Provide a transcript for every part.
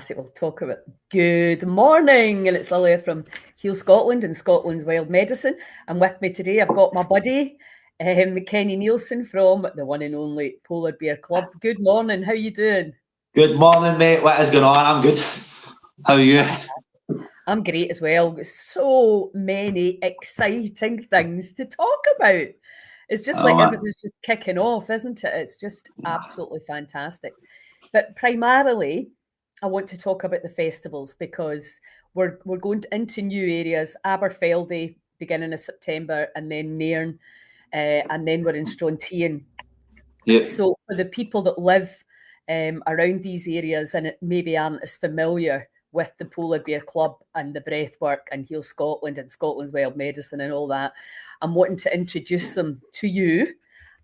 fantastic. We'll talk about good morning. And it's Lilia from Heal Scotland and Scotland's Wild Medicine. And with me today, I've got my buddy, Kenny Neilson from the one and only Polar Bear Club. Good morning. How you doing? Good morning, mate. What is going on? I'm good. How are you? I'm great as well. So many exciting things to talk about. It's just like everything's just kicking off, isn't it? It's just absolutely fantastic. But primarily, I want to talk about the festivals because we're going into new areas, Aberfeldy, beginning of September, and then Nairn, and then we're in Strontian. Yeah. So for the people that live around these areas and maybe aren't as familiar with the Polar Bear Club and the breathwork and Heal Scotland and Scotland's Wild Medicine and all that, I'm wanting to introduce them to you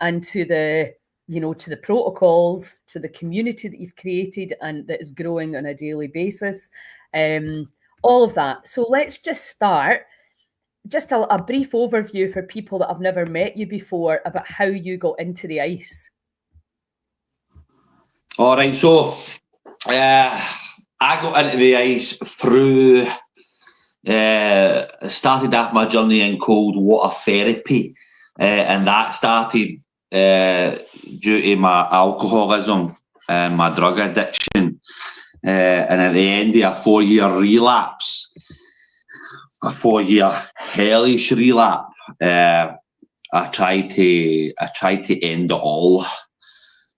and to the, to the protocols, to the community that you've created and that is growing on a daily basis, all of that. So let's just start. Just a brief overview for people that have never met you before about how you got into the ice. All right, so I got into the ice through, started off my journey in cold water therapy, and that started due to my alcoholism and my drug addiction. And at the end of a 4-year relapse, a 4-year hellish relapse, I tried to end it all,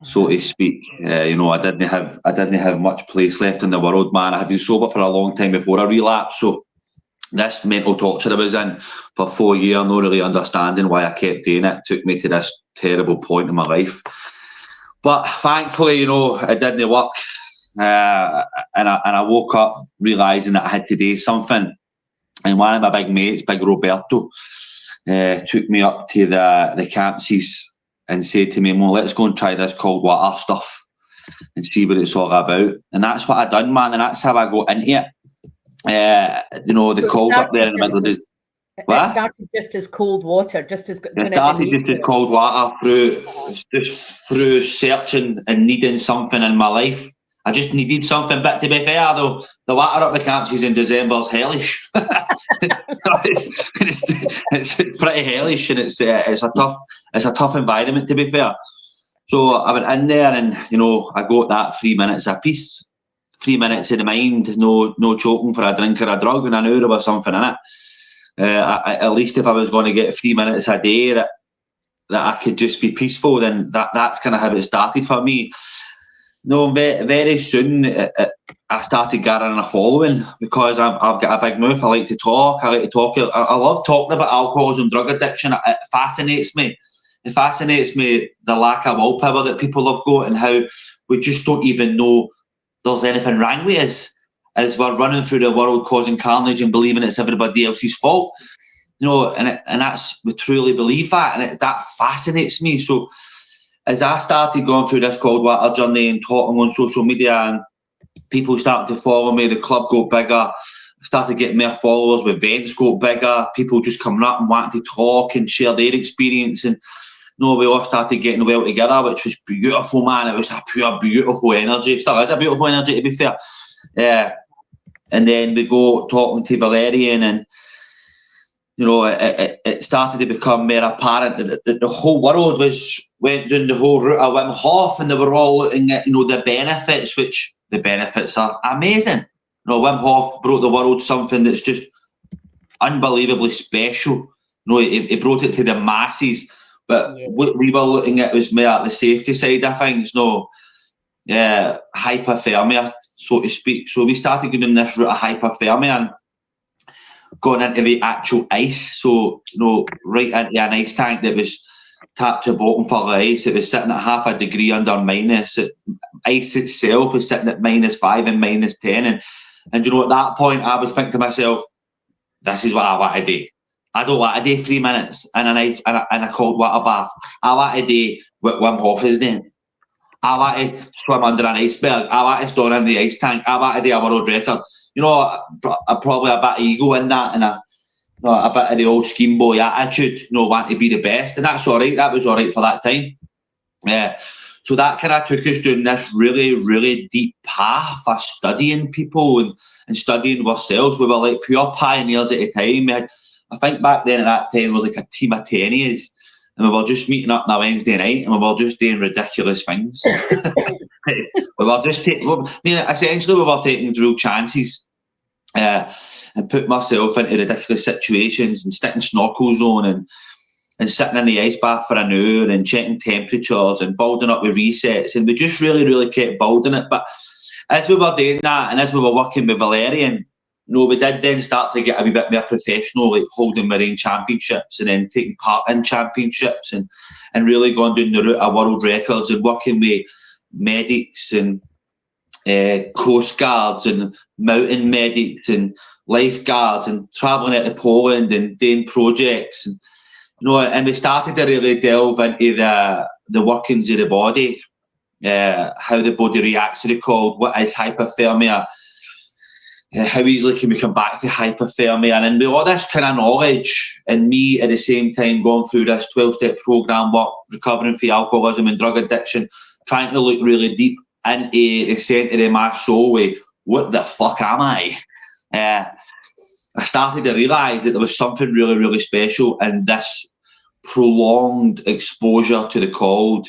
so to speak. I didn't have much place left in the world, man. I had been sober for a long time before I relapsed, so this mental torture I was in for 4 years, not really understanding why I kept doing it, took me to this terrible point in my life. But thankfully, it didn't work, and I woke up realising that I had to do something. And one of my big mates, Big Roberto, took me up to the Campsies and said to me, "Well, let's go and try this cold water stuff and see what it's all about." And that's what I done, man, and that's how I got into it. The cold up there in the middle of the... It started just as cold water, just as... It started just as cold water through searching and needing something in my life. I just needed something, but to be fair though, the water up the Campsies in December is hellish. it's pretty hellish, and it's a tough environment, to be fair. So I went in there, and I got that 3 minutes a piece, 3 minutes in the mind, no choking for a drink or a drug, and I knew there was something in it. At least if I was going to get 3 minutes a day that I could just be peaceful, then that's kind of how it started for me. Very soon I started gathering a following because I've got a big mouth. I like to talk. I love talking about alcoholism, drug addiction. It fascinates me. It fascinates me the lack of willpower that people have got and how we just don't even know there's anything wrong with us as we're running through the world causing carnage and believing it's everybody else's fault. And that's, we truly believe that, and that fascinates me. So as I started going through this cold water journey and talking on social media, and people started to follow me, the club got bigger, started getting more followers, the events got bigger, people just coming up and wanting to talk and share their experience, and we all started getting well together, which was beautiful, man. It was a pure, beautiful energy. It still is a beautiful energy, to be fair. And then we go talking to Valerian, and it started to become more apparent that the whole world went down the whole route of Wim Hof, and they were all looking at the benefits, which the benefits are amazing. Wim Hof brought the world something that's just unbelievably special. He brought it to the masses, but what we were looking at was more at the safety side of things. Hypothermia, so to speak. So we started going this route of hypothermia and going into the actual ice. So, right into an ice tank that was tapped to the bottom for the ice. It was sitting at half a degree under minus. Ice itself was sitting at -5 and -10. And at that point, I was thinking to myself, this is what I want to do. I don't want to do 3 minutes in a cold water bath. I want to do what Wim Hof is doing. I want to swim under an iceberg. I want to stand in the ice tank. I want to do a world record. Probably a bit of ego in that, and a bit of the old scheme boy attitude, want to be the best, and that's all right. That was all right for that time. So that kind of took us down this really, really deep path of studying people and studying ourselves. We were like pure pioneers at the time. We had, I think back then at that time, there was like a team of tennies, and we were just meeting up on a Wednesday night, and we were just doing ridiculous things. We were just essentially we were taking real chances and putting myself into ridiculous situations and sticking snorkels on and sitting in the ice bath for an hour and checking temperatures and building up with resets. And we just really, really kept building it. But as we were doing that and as we were working with Valerian, we did then start to get a wee bit more professional, like holding marine championships and then taking part in championships and really going down the route of world records and working with medics and coast guards and mountain medics and lifeguards and travelling out to Poland and doing projects. And we started to really delve into the workings of the body, how the body reacts to the cold, what is hypothermia, how easily can we come back from hypothermia. And then with all this kind of knowledge, and me at the same time going through this 12-step programme work, recovering from alcoholism and drug addiction, trying to look really deep into the centre of my soul with what the fuck am I? I started to realise that there was something really, really special in this prolonged exposure to the cold.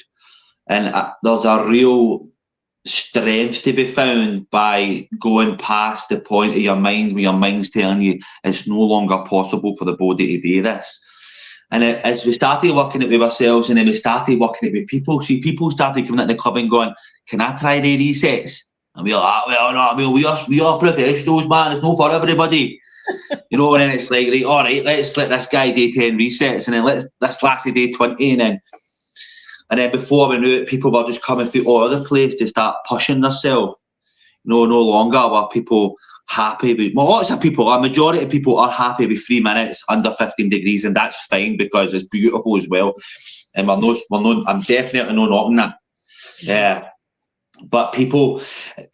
And there's a real strength to be found by going past the point of your mind where your mind's telling you it's no longer possible for the body to do this. And as we started working it with ourselves and then we started working it with people, people started coming into the club and going, can I try the resets? And we were like, well, no, I mean, we are professionals, man. It's not for everybody. And then it's like, right, all right, let's let this guy do 10 resets and then let this lassie do 20 and then before we knew it, people were just coming through all over the place to start pushing themselves. No longer were people happy with, well, lots of people, a majority of people are happy with 3 minutes under 15 degrees, and that's fine because it's beautiful as well. And I'm definitely not knocking that. Yeah. But people,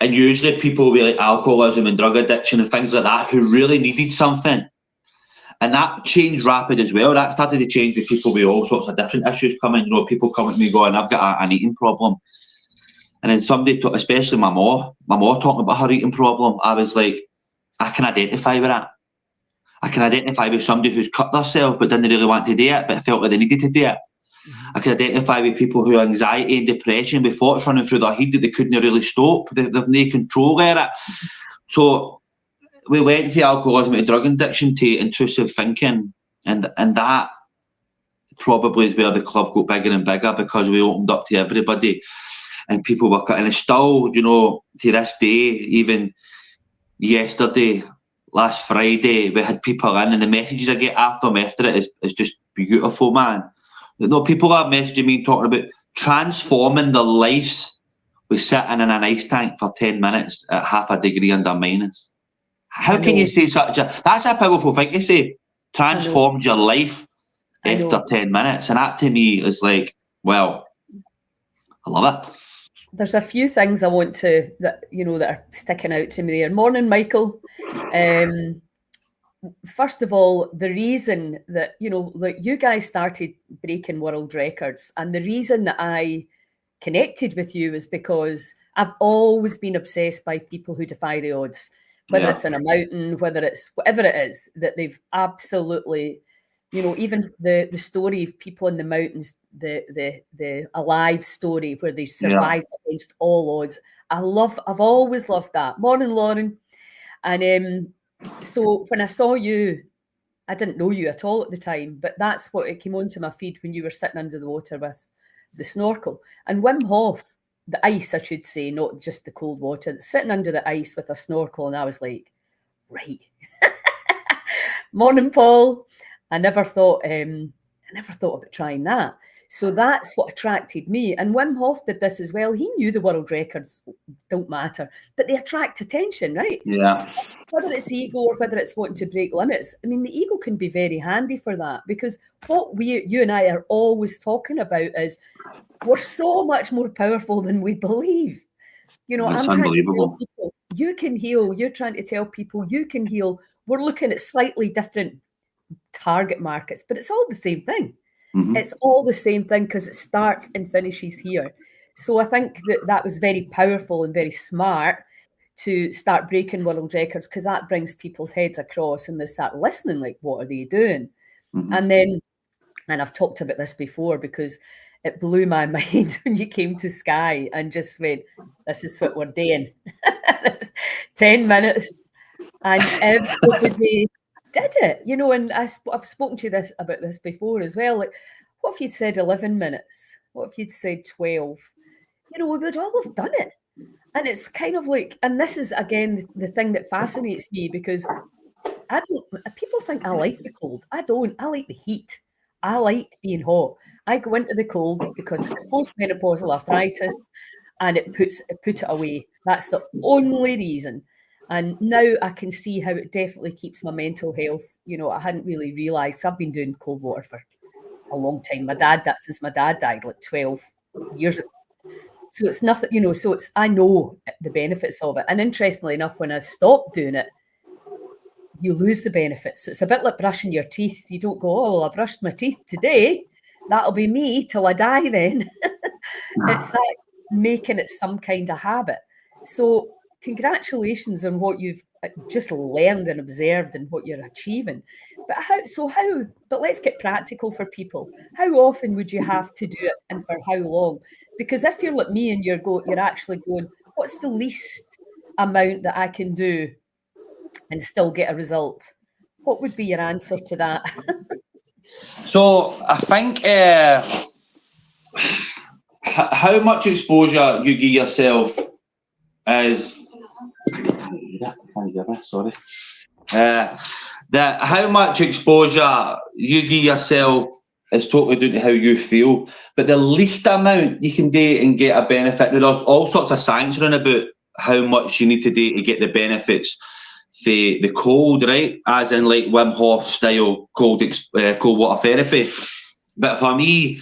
and usually people with like alcoholism and drug addiction and things like that who really needed something. And that changed rapid as well. That started to change with people with all sorts of different issues coming. People coming to me going, I've got an eating problem. And then somebody, especially my mom talking about her eating problem, I was like, I can identify with that. I can identify with somebody who's cut themselves but didn't really want to do it, but felt like they needed to do it. I can identify with people who have anxiety and depression, with thoughts running through their head that they couldn't really stop. They've no control over it. So we went from alcoholism to drug addiction to intrusive thinking, and that probably is where the club got bigger and bigger because we opened up to everybody, and people were cutting. And still, to this day, even yesterday, last Friday, we had people in, and the messages I get after it is just beautiful, man. People are messaging me talking about transforming their lives with sitting in an ice tank for 10 minutes at half a degree under minus. How can you say that's a powerful thing to say, transformed your life after 10 minutes. And that to me is like, well, I love it. There's a few things I want to, that are sticking out to me there. Morning, Michael. First of all, the reason that, that you guys started breaking world records, and the reason that I connected with you is because I've always been obsessed by people who defy the odds, whether it's in a mountain, whether it's whatever it is, that they've absolutely, even the story of people in the mountains, the alive story where they survived against all odds. I've always loved that. Morning, Lauren. And so when I saw you, I didn't know you at all at the time, but that's what it came onto my feed when you were sitting under the water with the snorkel. And Wim Hof, the ice, I should say, not just the cold water, sitting under the ice with a snorkel. And I was like, right. Morning, Paul. I never thought about trying that. So that's what attracted me. And Wim Hof did this as well. He knew the world records don't matter, but they attract attention, right? Yeah. Whether it's ego or whether it's wanting to break limits. I mean, the ego can be very handy for that, because what you and I are always talking about is we're so much more powerful than we believe. It's I'm unbelievable. trying to tell people, you can heal. You're trying to tell people you can heal. We're looking at slightly different target markets, but it's all the same thing. Mm-hmm. It's all the same thing because it starts and finishes here. So I think that was very powerful and very smart to start breaking world records, because that brings people's heads across and they start listening, like, what are they doing? And then, and I've talked about this before because it blew my mind when you came to Sky and just went, this is what we're doing. 10 minutes. And everybody did it, you know, and I've spoken to you about this before as well. Like, what if you'd said 11 minutes? What if you'd said 12? You know, we would all have done it. And it's kind of like, and this is, again, the thing that fascinates me, because people think I like the cold. I don't. I like the heat. I like being hot. I go into the cold because I get postmenopausal arthritis and it put it away. That's the only reason. And now I can see how it definitely keeps my mental health. You know, I hadn't really realised. I've been doing cold water for a long time. Since my dad died, like 12 years ago. So it's nothing, you know, I know the benefits of it. And interestingly enough, when I stopped doing it, you lose the benefits. So it's a bit like brushing your teeth. You don't go, oh, well, I brushed my teeth today. That'll be me till I die then. It's like making it some kind of habit. So congratulations on what you've just learned and observed and what you're achieving. But but let's get practical for people. How often would you have to do it and for how long? Because if you're like me and you're actually going, what's the least amount that I can do and still get a result? What would be your answer to that? So I think how much exposure you give yourself is sorry. How much exposure you give yourself is totally down to how you feel. But the least amount you can do and get a benefit. Now, there's all sorts of science around about how much you need to do to get the benefits for the cold, right? As in like Wim Hof style cold water therapy. But for me,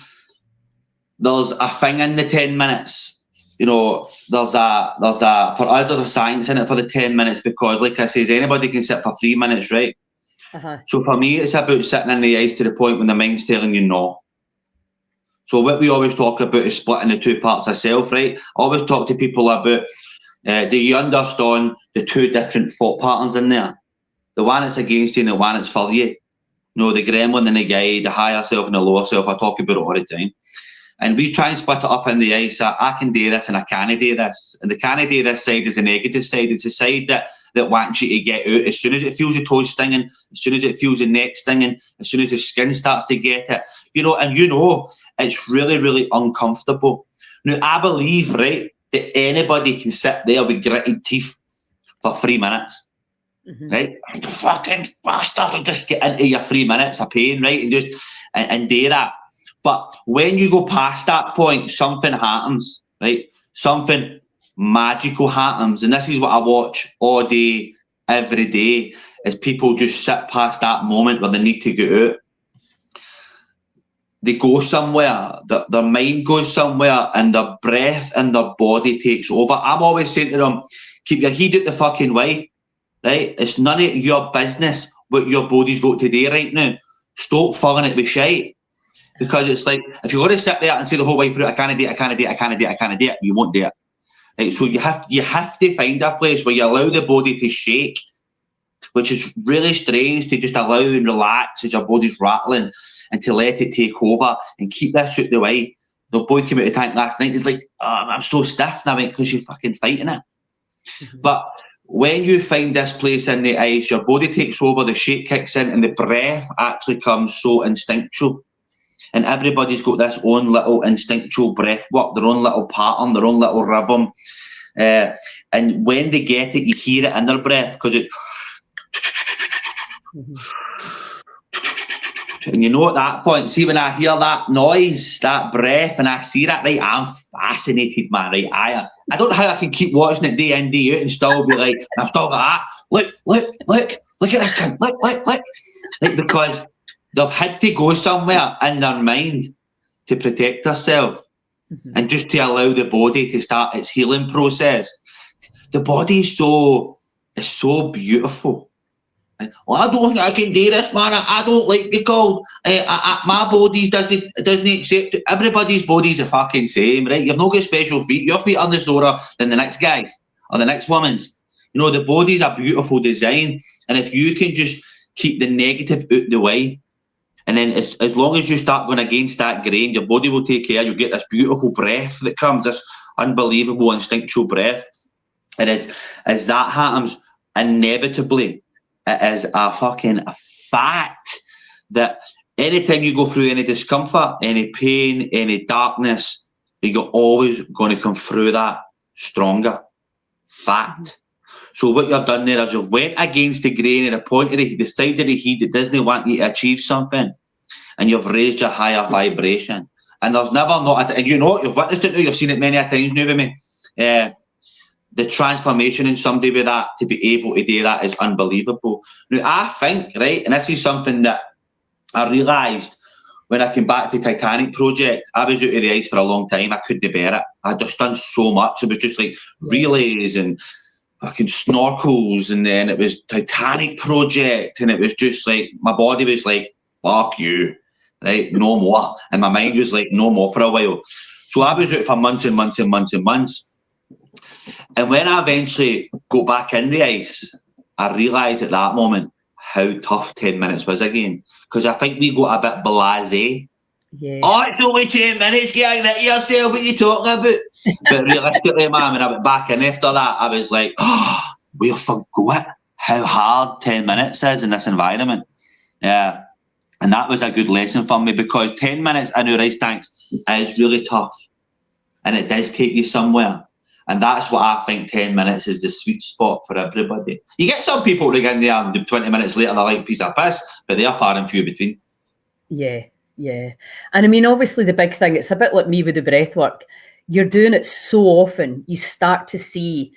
there's a thing in the 10 minutes. You know, there's a for us there's a science in it for the 10 minutes, because like I says, anybody can sit for 3 minutes, right? So for me, it's about sitting in the ice to the point when the mind's telling you no. So what we always talk about is splitting the two parts of self, right? I always talk to people about, do you understand the two different thought patterns in there? The one that's against you and the one that's for you. You know, the gremlin and the guy, the higher self and the lower self. I talk about it all the time. And we try and split it up in the ice. I can do this and I can't do this. And the can't do this side is the negative side. It's the side that wants you to get out. As soon as it feels your toes stinging, as soon as it feels the neck stinging, as soon as the skin starts to get it, you know, and you know, it's really, really uncomfortable. Now, I believe, right, that anybody can sit there with gritted teeth for 3 minutes. Right? Fucking bastard, and just get into your 3 minutes of pain, right? And just and do that. But when you go past that point, something happens, right? Something magical happens. And this is what I watch all day, every day, is people just sit past that moment where they need to get out. They go somewhere, their mind goes somewhere, and their breath and their body takes over. I'm always saying to them, keep your head out the fucking way, right? It's none of your business what your body's got to do right now. Stop filling it with shite. Because it's like, if you're going to sit there and say the whole way through, I can't do it, you won't do it. Right? So you have to find a place where you allow the body to shake, which is really strange, to just allow and relax as your body's rattling and to let it take over and keep this out the way. The boy came out of the tank last night, he's like, oh, I'm so stiff. And I went, because you're fucking fighting it. But when you find this place in the ice, your body takes over, the shake kicks in, and the breath actually comes so instinctual. And everybody's got this own little instinctual breath work, their own little pattern, their own little rhythm. And when they get it, you hear it in their breath, because it's... And you know at that point, see when I hear that noise, that breath, and I see that, right, I'm fascinated, man, right? I don't know how I can keep watching it day in, day out and still be like, I'm still like that, look at this cunt, look. Like, because they've had to go somewhere in their mind to protect themselves and just to allow the body to start its healing process. The body is so beautiful. Well, I don't think I can do this, man. I don't like the cold. My body doesn't accept it. Everybody's body's the fucking same, right? You've not got special feet. Your feet are the sorer than the next guy's or the next woman's. You know, the body's a beautiful design. And if you can just keep the negative out the way, and then as long as you start going against that grain, your body will take care. You'll get this beautiful breath that comes, this unbelievable instinctual breath. And as that happens, inevitably, it is a fucking fact that anytime you go through any discomfort, any pain, any darkness, you're always going to come through that stronger. Fact. So what you've done there is you've went against the grain at a point of the side of the heat that doesn't want you to achieve something, and you've raised your higher vibration. And there's never not, and you know, you've witnessed it now, you've seen it many a times now with me. The transformation in somebody with that, to be able to do that, is unbelievable. Now, I think, right, and this is something that I realised when I came back to the Titanic project. I was out of the ice for a long time. I couldn't bear it. I'd just done so much. It was just like relays and fucking snorkels, and then it was Titanic project, and it was just like, my body was like, fuck you, right, no more. And my mind was like, no more for a while. So I was out for months and months and months and months. And when I eventually got back in the ice, I realised at that moment how tough 10 minutes was again. Because I think we got a bit blasé. Yes. Oh, it's only 10 minutes, getting it yourself, what are you talking about? But realistically, man, when I went back in after that, I was like, oh, we forgot how hard 10 minutes is in this environment. Yeah. And that was a good lesson for me, because 10 minutes in our ice tanks is really tough. And it does take you somewhere. And that's what I think 10 minutes is the sweet spot for everybody. You get some people who get in there and 20 minutes later they're like a piece of piss, but they're far and few between. Yeah, yeah. And I mean, obviously the big thing, it's a bit like me with the breath work. You're doing it so often, you start to see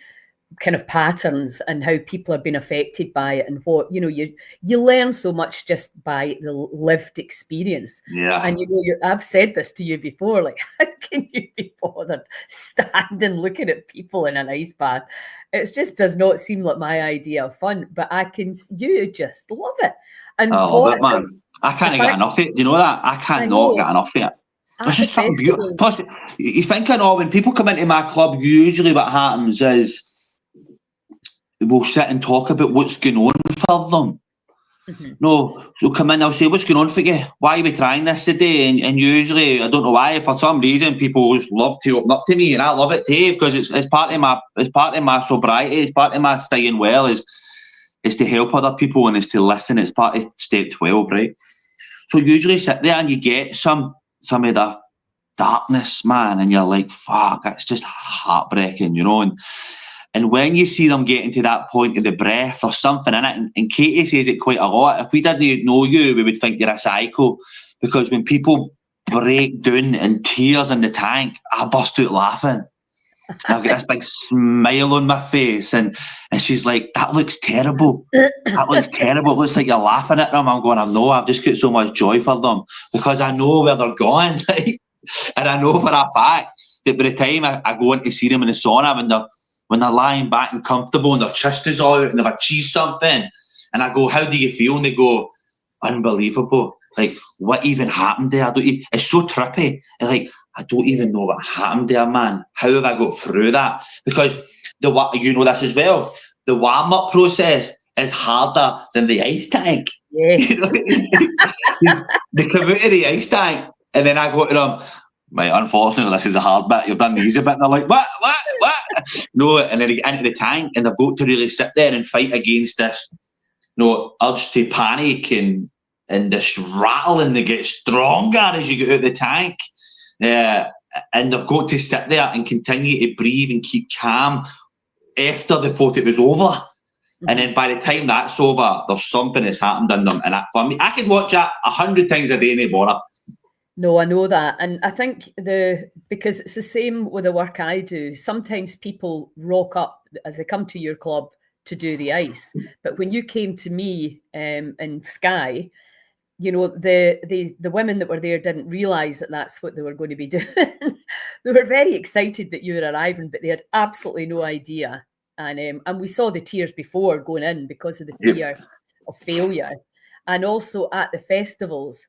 kind of patterns and how people are being affected by it, and what, you know, you learn so much just by the lived experience. Yeah. And you know, I've said this to you before, like, how can you be bothered standing looking at people in an ice bath? It just does not seem like my idea of fun, but you just love it. And I love it, man. I can't get enough of it. Do you know that? I cannot get enough of it. It's just something beautiful. Plus, you think, I know, when people come into my club, usually what happens is we'll sit and talk about what's going on for them. Mm-hmm. No, they'll come in, they'll say, what's going on for you? Why are we trying this today? And usually, I don't know why, for some reason, people just love to open up to me, and I love it too, because it's part of my sobriety, it's part of my staying well, is to help other people, and it's to listen. It's part of step 12, right? So usually sit there and you get some of the darkness, man, and you're like, fuck, it's just heartbreaking, you know. And when you see them getting to that point of the breath or something in it, and Katie says it quite a lot, if we didn't know you, we would think you're a psycho. Because when people break down in tears in the tank, I burst out laughing. And I've got this big smile on my face, and she's like, that looks terrible. That looks terrible. It looks like you're laughing at them. I'm going, I know, I've just got so much joy for them, because I know where they're going. Right? And I know for a fact that by the time I go in to see them in the sauna, when they're lying back and comfortable and their chest is all out and they've achieved something, and I go, how do you feel? And they go, unbelievable. Like, what even happened there? It's so trippy. It's like, I don't even know what happened there, man. How have I got through that? Because you know this as well, the warm-up process is harder than the ice tank. Yes. You know? They come out of the ice tank, and then I go to them, mate, unfortunately, this is a hard bit. You've done the easy bit. And they're like, what? No, and then they get into the tank, and they've got to really sit there and fight against this, urge to panic and this rattle, and they get stronger as you get out of the tank. And they've got to sit there and continue to breathe and keep calm after they thought it was over. Mm-hmm. And then by the time that's over, there's something that's happened in them. And for me, I could watch that 100 times a day and they bother. No, I know that. And I think because it's the same with the work I do, sometimes people rock up as they come to your club to do the ice. But when you came to me in Skye, you know, the women that were there didn't realise that that's what they were going to be doing. They were very excited that you were arriving, but they had absolutely no idea. And we saw the tears before going in because of the fear. of failure. And also at the festivals,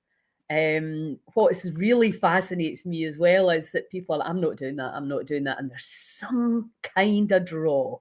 what really fascinates me as well is that people are like, I'm not doing that, I'm not doing that. And there's some kind of draw.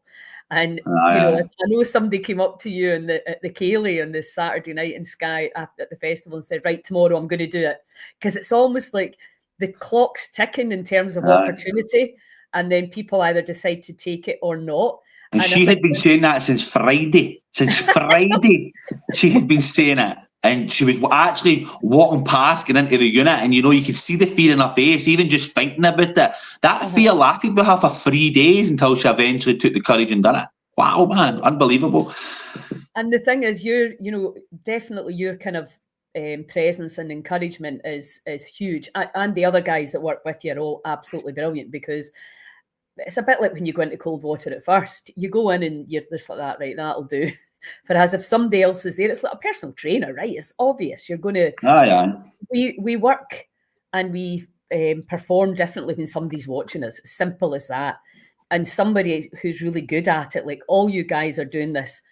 And, you know, I know somebody came up to you at the Cayley on this Saturday night in Skye at the festival and said, right, tomorrow I'm going to do it. Because it's almost like the clock's ticking in terms of opportunity. And then people either decide to take it or not. And she had been saying that since Friday. Since Friday, she had been saying it. And she was actually walking past, getting into the unit, and you know, you could see the fear in her face, even just thinking about it. That fear lasted with her for 3 days until she eventually took the courage and done it. Wow, man, unbelievable. And the thing is, definitely your kind of presence and encouragement is huge. And the other guys that work with you are all absolutely brilliant, because it's a bit like when you go into cold water at first. You go in and you're just like that, right, that'll do. Whereas if somebody else is there, it's like a personal trainer, right? It's obvious. You're going to... We work and we perform differently when somebody's watching us. Simple as that. And somebody who's really good at it, like all you guys are doing this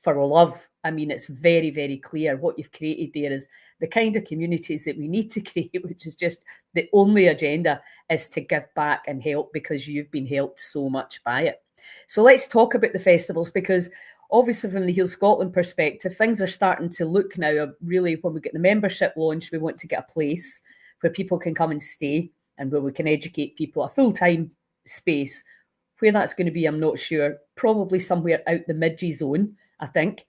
for love. I mean, it's very, very clear what you've created there is the kind of communities that we need to create, which is just the only agenda is to give back and help, because you've been helped so much by it. So let's talk about the festivals, because obviously from the Heal Scotland perspective, things are starting to look now really, when we get the membership launched, we want to get a place where people can come and stay and where we can educate people, a full-time space. Where that's going to be, I'm not sure. Probably somewhere out the Midgie zone, I think.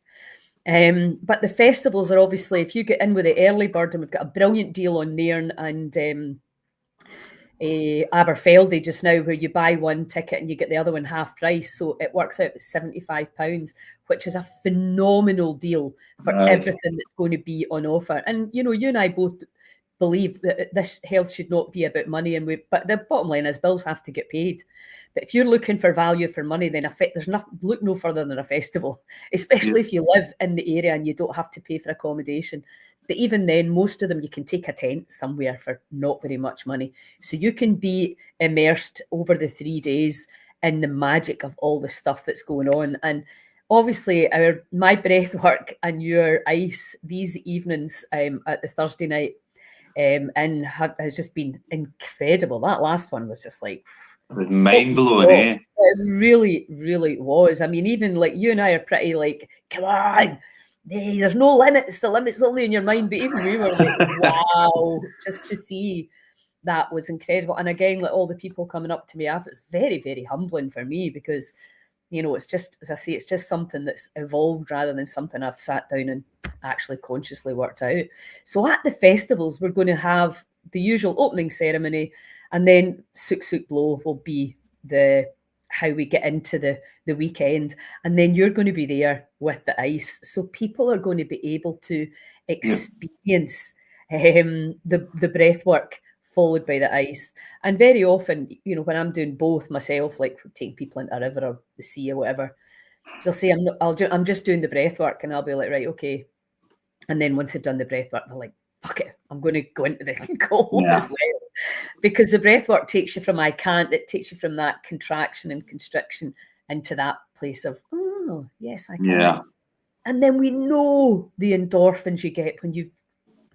But the festivals are obviously, if you get in with the early bird, and we've got a brilliant deal on Nairn and Aberfeldy just now, where you buy one ticket and you get the other one half price. So it works out at £75, which is a phenomenal deal for everything that's going to be on offer. And, you know, you and I both believe that this health should not be about money, but the bottom line is bills have to get paid. But if you're looking for value for money, then there's nothing, look no further than a festival, especially if you live in the area and you don't have to pay for accommodation. But even then, most of them, you can take a tent somewhere for not very much money. So you can be immersed over the 3 days in the magic of all the stuff that's going on. And obviously, my breath work and your ice these evenings at the Thursday night has just been incredible. That last one was just like... It was mind-blowing, eh? It really, really was. I mean, even like you and I are pretty like, come on, hey, there's no limits. The limit's only in your mind. But even we were like, wow, just to see that was incredible. And again, like all the people coming up to me after, it's very, very humbling for me, because, you know, it's just, as I say, it's just something that's evolved rather than something I've sat down and actually consciously worked out. So at the festivals, we're going to have the usual opening ceremony, and then Sook Sook Blow will be how we get into the weekend. And then you're going to be there with the ice. So people are going to be able to experience the breath work followed by the ice. And very often, you know, when I'm doing both myself, like taking people into a river or the sea or whatever, they'll say, I'm just doing the breath work. And I'll be like, right, okay. And then once they've done the breath work, they're like, fuck it, I'm going to go into the cold as well. Because the breath work takes you from I can't, it takes you from that contraction and constriction into that place of, oh, yes, I can. Yeah. And then we know the endorphins you get when you've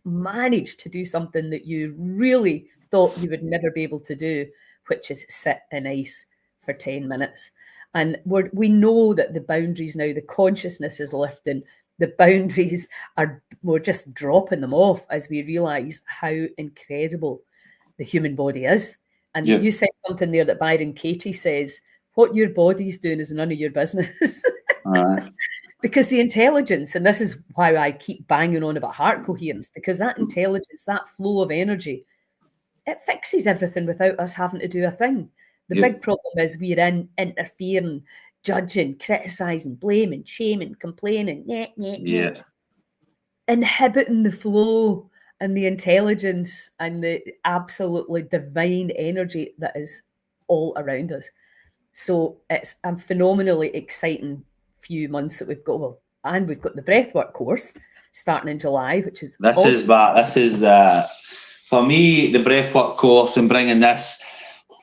managed to do something that you really thought you would never be able to do, which is sit in ice for 10 minutes. And we know that the boundaries now, the consciousness is lifting, the boundaries we're just dropping them off as we realise how incredible the human body is. And you said something there that Byron Katie says, what your body's doing is none of your business. Because the intelligence, and this is why I keep banging on about heart coherence, because that intelligence, that flow of energy, it fixes everything without us having to do a thing. The big problem is we're interfering, judging, criticising, blaming, shaming, complaining, inhibiting the flow and the intelligence and the absolutely divine energy that is all around us. So it's a phenomenally exciting few months that we've got. And we've got the breathwork course starting in July, which is for me, the breathwork course and bringing this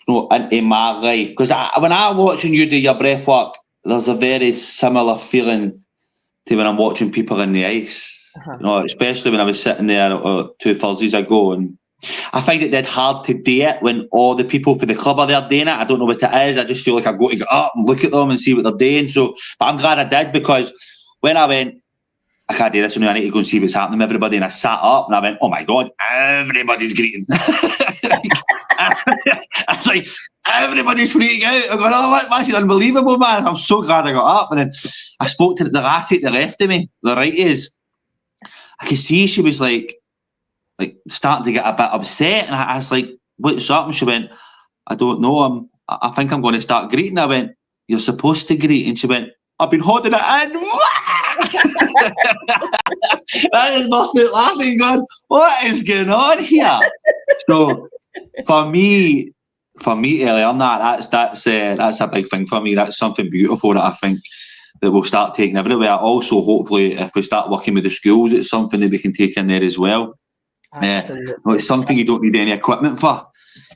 into my life. Because when I'm watching you do your breathwork, there's a very similar feeling to when I'm watching people in the ice. You know, especially when I was sitting there 2 Thursdays ago, and I find it dead hard to do it when all the people for the club are there doing it. I don't know what it is. I just feel like I've got to get up and look at them and see what they're doing. So, but I'm glad I did, because when I went, I can't do this, I need to go and see what's happening with everybody, and I sat up and I went, oh my God, everybody's greeting. I was like, everybody's freaking out. I'm going, oh, that's unbelievable, man. I'm so glad I got up. And then I spoke to the lassie to the left of me, the righties. I could see she was like starting to get a bit upset, and I was like, what's up? And she went, I don't know, I think I'm going to start greeting. I went, you're supposed to greet. And she went, I've been holding it in. I just burst out laughing, going, what is going on here? So for me to learn that's a big thing for me. That's something beautiful that I think that we'll start taking everywhere. Also, hopefully, if we start working with the schools, it's something that we can take in there as well. Absolutely. It's something you don't need any equipment for.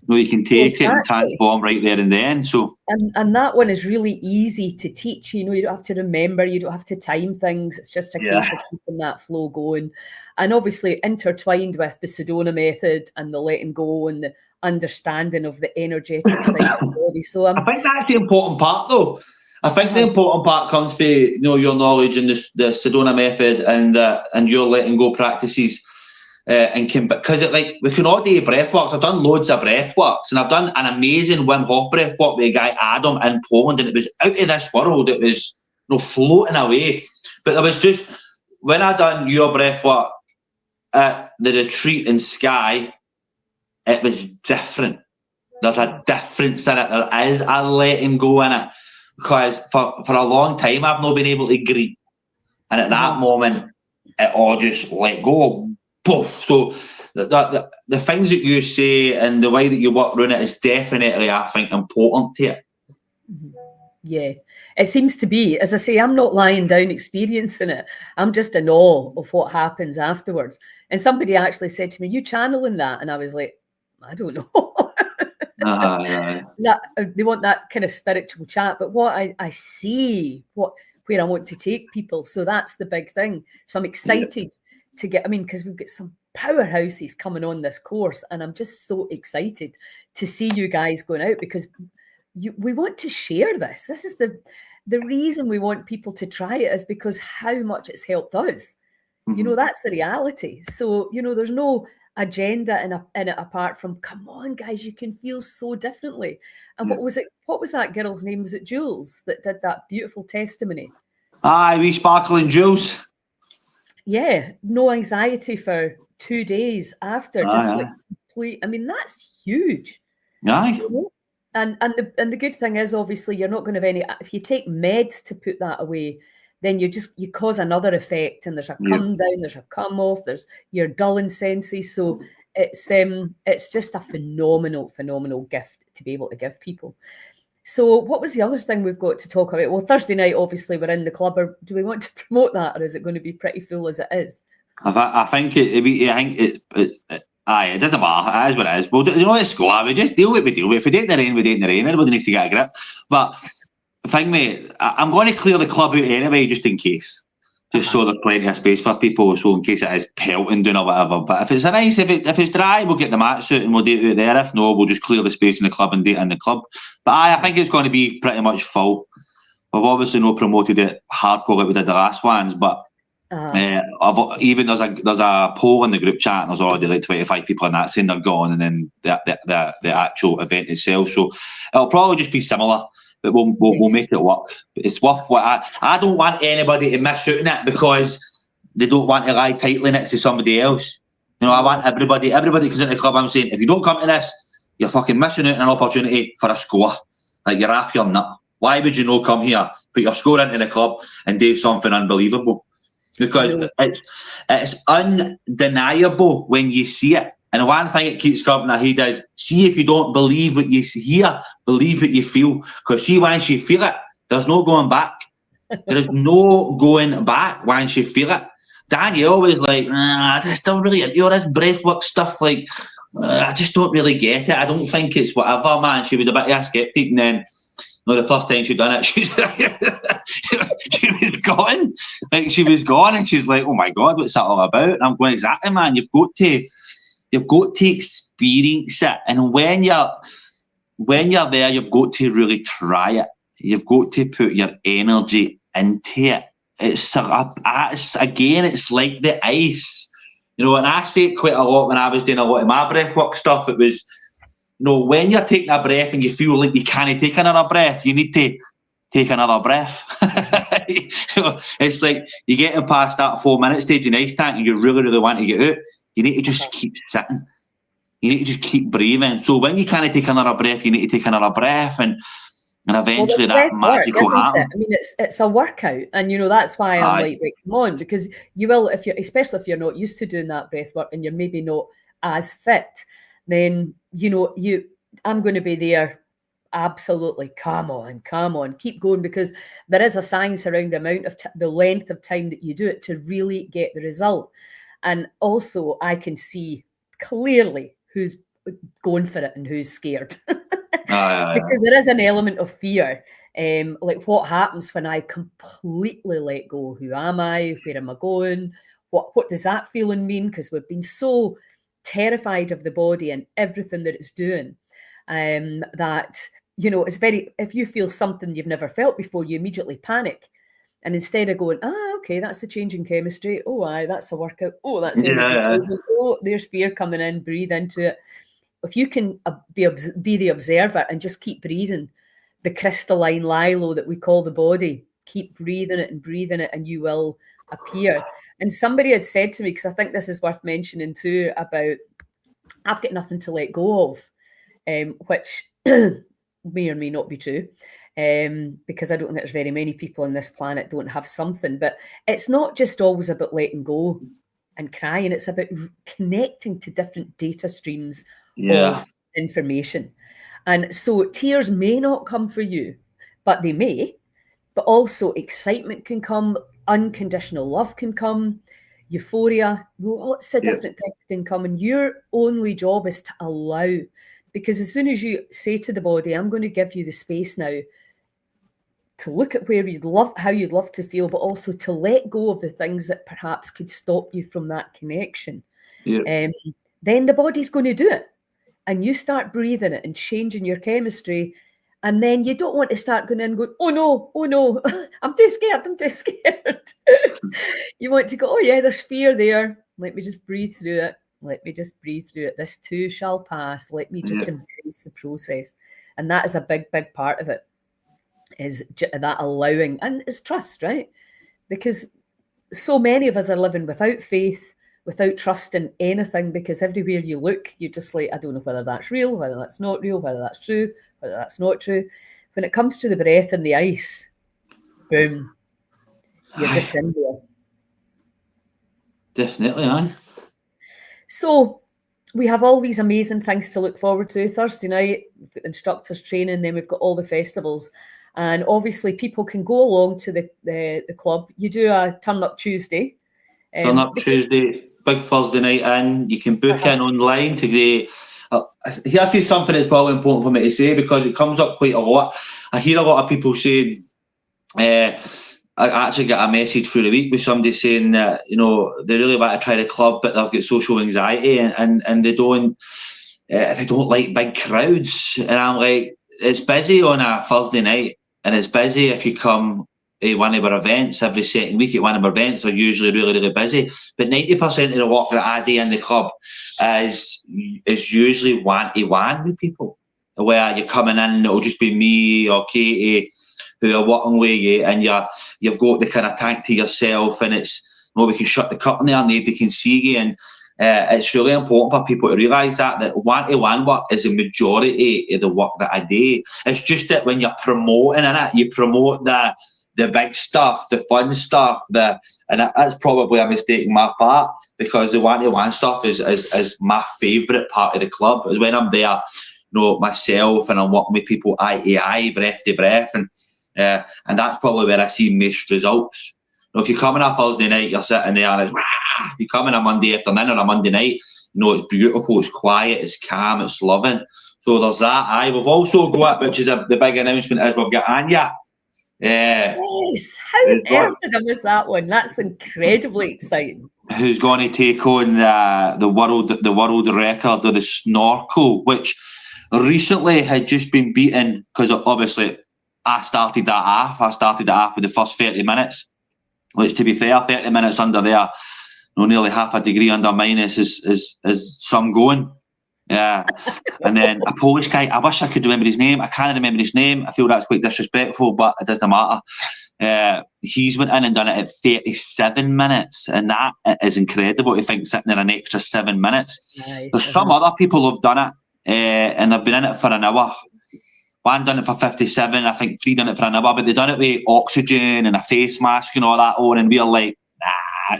You can take it and transform right there and then. So, and that one is really easy to teach. You don't have to remember, you don't have to time things. It's just a case of keeping that flow going, and obviously intertwined with the Sedona method and the letting go and the understanding of the energetic side of the body. So I think that's the important part, though. I think the important part comes from your knowledge in the Sedona method and your letting go practices. Because we can all do breath works. I've done loads of breath works, and I've done an amazing Wim Hof breath work with a guy Adam in Poland, and it was out of this world. It was floating away. But there was just, when I done your breath work at the retreat in Skye, it was different. There's a difference in it. There is a letting go in it, because for a long time I've not been able to greet, and at that moment it all just let go. Poof. So the things that you say and the way that you work around it is definitely, I think, important to it. Yeah, it seems to be. As I say, I'm not lying down experiencing it. I'm just in awe of what happens afterwards. And somebody actually said to me, you channeling that? And I was like, I don't know. They want that kind of spiritual chat. But what I see, where I want to take people. So that's the big thing. So I'm excited to get, because we've got some powerhouses coming on this course, and I'm just so excited to see you guys going out, because we want to share this. This is the reason we want people to try it, is because how much it's helped us. That's the reality. So there's no agenda in it apart from, come on guys, you can feel so differently. And what was that girl's name? Was it Jules that did that beautiful testimony? Aye, we sparkling Jules. Yeah, no anxiety for 2 days after. Complete. That's huge. Aye. And the good thing is, obviously, you're not going to have any. If you take meds to put that away, then you cause another effect, and there's a come down, there's a come off, you're dulling senses. So it's just a phenomenal gift to be able to give people. So what was the other thing we've got to talk about? Well, Thursday night, obviously, we're in the club. Or do we want to promote that, or is it going to be pretty full as it is? I think it doesn't matter. It is what it is. Well, let's go. We just deal with it. If we date in the rain, we date in the rain. Everybody needs to get a grip. But the thing, mate, I'm going to clear the club out anyway, just in case. Just so there's plenty of space for people, so in case it is pelting down or whatever. But if it's if it's dry, we'll get the mats out and we'll do it out there. If no, we'll just clear the space in the club and do it in the club. But I think it's going to be pretty much full. We've obviously not promoted it hardcore like we did the last ones, but even there's a poll in the group chat, and there's already like 25 people in that saying they're gone, and then the actual event itself. So it'll probably just be similar. But we'll make it work. It's worth what I don't want anybody to miss out on it because they don't want to lie tightly next to somebody else. I want everybody comes into the club. I'm saying, if you don't come to this, you're fucking missing out on an opportunity for a score. Like, you're off your nut. Why would you not come here, put your score into the club and do something unbelievable? Because it's undeniable when you see it. And one thing that keeps coming to my head is, see if you don't believe what you hear, believe what you feel. Because see, once you feel it, there's no going back. There is no going back once you feel it. Danielle was like, I just don't really, this breathwork stuff, like, I just don't really get it. I don't think it's whatever, man. She was a bit of a skeptic, and then the first time she'd done it, she was gone. Like she was gone, and she's like, "Oh my God, what's that all about?" And I'm going, "Exactly, man. You've got to experience it, and when you're there, you've got to really try it. You've got to put your energy into it. It's like the ice." You know, and I say it quite a lot when I was doing a lot of my breathwork stuff. It was, when you're taking a breath and you feel like you can't take another breath, you need to take another breath. So it's like you getting past that 4 minute stage in ice tank and you really, really want to get out. You need to just keep sitting. You need to just keep breathing. So when you can't take another breath, you need to take another breath, and eventually that magic will happen. I mean, it's a workout, and that's why I'm like, right, come on, because you will, especially if you're not used to doing that breath work and you're maybe not as fit, then I'm going to be there. Absolutely, come on, keep going, because there is a science around the amount of the length of time that you do it to really get the result. And also, I can see clearly who's going for it and who's scared. Because there is an element of fear. Like, what happens when I completely let go? Who am I? Where am I going? What does that feeling mean? Because we've been so terrified of the body and everything that it's doing, that it's if you feel something you've never felt before, you immediately panic. And instead of going, okay, that's a change in chemistry. Oh, that's a workout. Oh, that's energy. Oh, there's fear coming in. Breathe into it. If you can be the observer and just keep breathing, the crystalline lilo that we call the body, keep breathing it, and you will appear. And somebody had said to me, because I think this is worth mentioning too, about I've got nothing to let go of, which may or may not be true, because I don't think there's very many people on this planet don't have something. But it's not just always about letting go and crying. It's about connecting to different data streams of information. And so tears may not come for you, but they may. But also excitement can come, unconditional love can come, euphoria, lots of different things can come. And your only job is to allow, because as soon as you say to the body, I'm going to give you the space now to look at how you'd love to feel, but also to let go of the things that perhaps could stop you from that connection. Then the body's going to do it. And you start breathing it and changing your chemistry. And then you don't want to start going in and going, oh no, I'm too scared. You want to go, oh yeah, there's fear there. Let me just breathe through it. This too shall pass. Let me just embrace the process. And that is a big, big part of it, is that allowing. And it's trust, right? Because so many of us are living without faith, without trust in anything, because everywhere you look, you're just like, I don't know whether that's real, whether that's not real, whether that's true, whether that's not true. When it comes to the breath and the ice, boom, you're just in there. Definitely, aye. So we have all these amazing things to look forward to. Thursday night, instructors training, then we've got all the festivals. And obviously people can go along to the club. You do a turn up Tuesday. Turn up Tuesday, big Thursday night in. You can book in online today. Here's something that's probably important for me to say, because it comes up quite a lot. I hear a lot of people saying, I actually get a message through the week with somebody saying that, they really want to try the club, but they've got social anxiety and they don't like big crowds. And I'm like, it's busy on a Thursday night, and it's busy if you come one of our events every second week. At one of our events are usually really, really busy, but 90% of the work that I do in the club is usually one-to-one with people, where you're coming in and it'll just be me or Katie who are working with you, and you've got the kind of tank to yourself, and it's we can shut the curtain there and nobody can see you. And it's really important for people to realise that one-to-one work is the majority of the work that I do. It's just that when you're promoting in it, you promote the big stuff, the fun stuff, and that's probably a mistake on my part, because the one-to-one stuff is my favourite part of the club. Is when I'm there, myself, and I'm working with people eye to eye, breath to breath, and that's probably where I see most results. If you come on a Thursday night, you're sitting there, and if you come on a Monday afternoon or a Monday night, it's beautiful, it's quiet, it's calm, it's loving. So there's that. We've also got, which is the big announcement, is we've got Anya. Yeah. Yes. How on earth did I miss that one? That's incredibly exciting. Who's going to take on the world record of the snorkel, which recently had just been beaten because obviously I started that half. I started that half with the first 30 minutes, which, to be fair, 30 minutes under there, nearly half a degree under minus is some going. Yeah. And then a Polish guy, I wish I could remember his name. I can't remember his name. I feel that's quite disrespectful, but it doesn't matter. He's went in and done it at 37 minutes, and that is incredible to think, sitting there an extra 7 minutes. There's some other people who've done it, and they've been in it for an hour. One done it for 57, I think 3 done it for an hour, but they done it with oxygen and a face mask and all that on, and we're like, nah,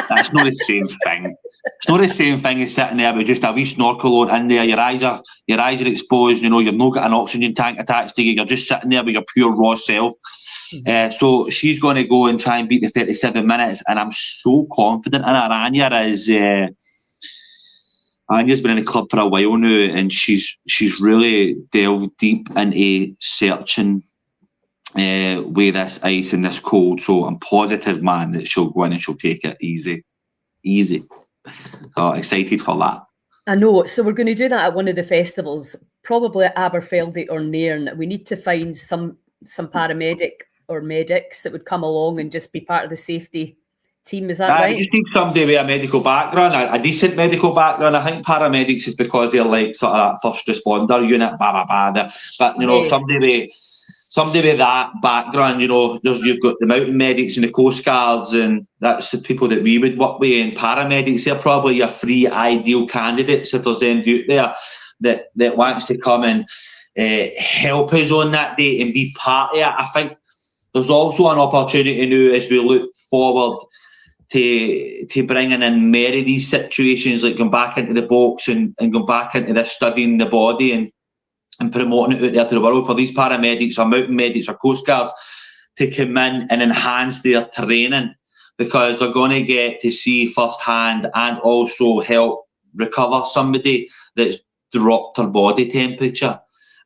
that's not the same thing. It's not the same thing as sitting there with just a wee snorkel on in there. Your eyes are exposed. You've not got an oxygen tank attached to you. You're just sitting there with your pure raw self. So she's going to go and try and beat the 37 minutes, and I'm so confident in her. Anya's been in the club for a while now, and she's really delved deep into searching with this ice and this cold. So I'm positive, man, that she'll go in and she'll take it easy. So excited for that. I know. So we're going to do that at one of the festivals, probably at Aberfeldy or Nairn. We need to find some paramedic or medics that would come along and just be part of the safety team. Is that right? You just need somebody with a medical background, a decent medical background. I think paramedics is because they're like sort of that first responder unit, but you know, somebody with that background. You know, you've got the mountain medics and the coast guards, and that's the people that we would work with. And paramedics, they're probably your 3 ideal candidates if there's anybody out there that wants to come and help us on that day and be part of it. I think there's also an opportunity now as we look forward to bringing in more of these situations, like going back into the box and going back into this studying the body and promoting it out there to the world for these paramedics or mountain medics or coast guards to come in and enhance their training, because they're going to get to see firsthand and also help recover somebody that's dropped their body temperature.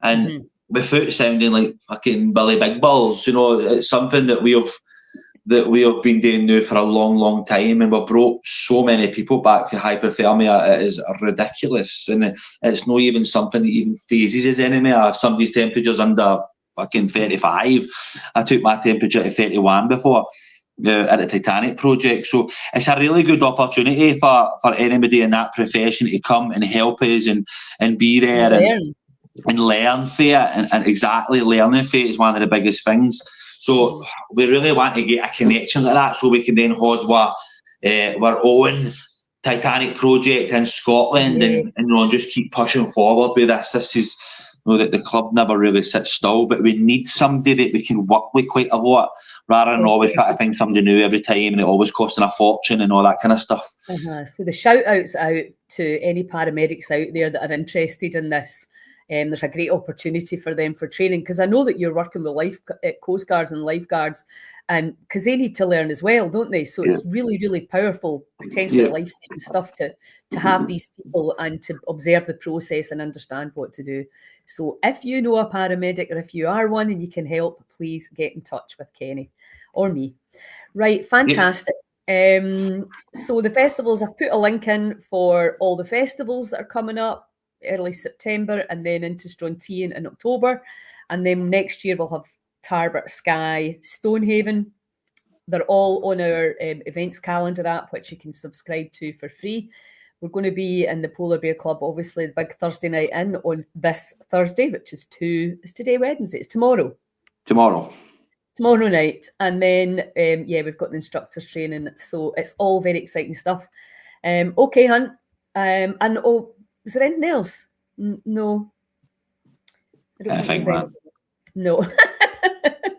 And without sounding like fucking Billy Big Balls, you know, it's something that we have been doing now for a long, long time, and we've brought so many people back for hypothermia. It is ridiculous, and it's not even something that even phases us anymore. Somebody's temperature's under fucking 35. I took my temperature to 31 before at the Titanic project. So it's a really good opportunity for anybody in that profession to come and help us and be there and learn for it. And exactly, learning for it is one of the biggest things. So we really want to get a connection like that, so we can then hold our own Titanic project in Scotland, and you know, just keep pushing forward with this. This is, you know, that the club never really sits still, but we need somebody that we can work with quite a lot, rather than always try to find somebody new every time and it always costing a fortune and all that kind of stuff. So the shout outs out to any paramedics out there that are interested in this. There's a great opportunity for them for training, because I know that you're working with coast guards and lifeguards, because they need to learn as well, don't they? So it's really, really powerful, potentially life-saving stuff to have these people and to observe the process and understand what to do. So if you know a paramedic, or if you are one and you can help, please get in touch with Kenny or me. Right, fantastic. So the festivals, I've put a link in for all the festivals that are coming up early September, and then into Strontian in October, and then next year we'll have Tarbert, Skye, Stonehaven. They're all on our events calendar app, which you can subscribe to for free. We're going to be in the Polar Bear Club, obviously, the big Thursday night in on this Thursday, which is today Wednesday. It's tomorrow night, and then we've got the instructors training, so it's all very exciting stuff. Okay, Hunt, is there anything else? No. I think that. No.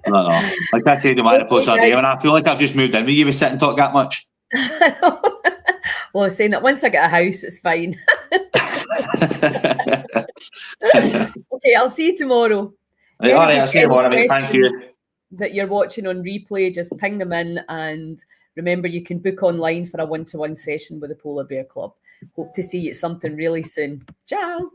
No. Like I said, I post on there, and I feel like I've just moved in. Will you be sitting and talk that much? Well, I was saying that once I get a house, it's fine. Okay, I'll see you tomorrow. All right, I'll see you tomorrow, mate. Thank you. That you're watching on replay, just ping them in, and remember, you can book online for a one-to-one session with the Polar Bear Club. Hope to see you at something really soon. Ciao.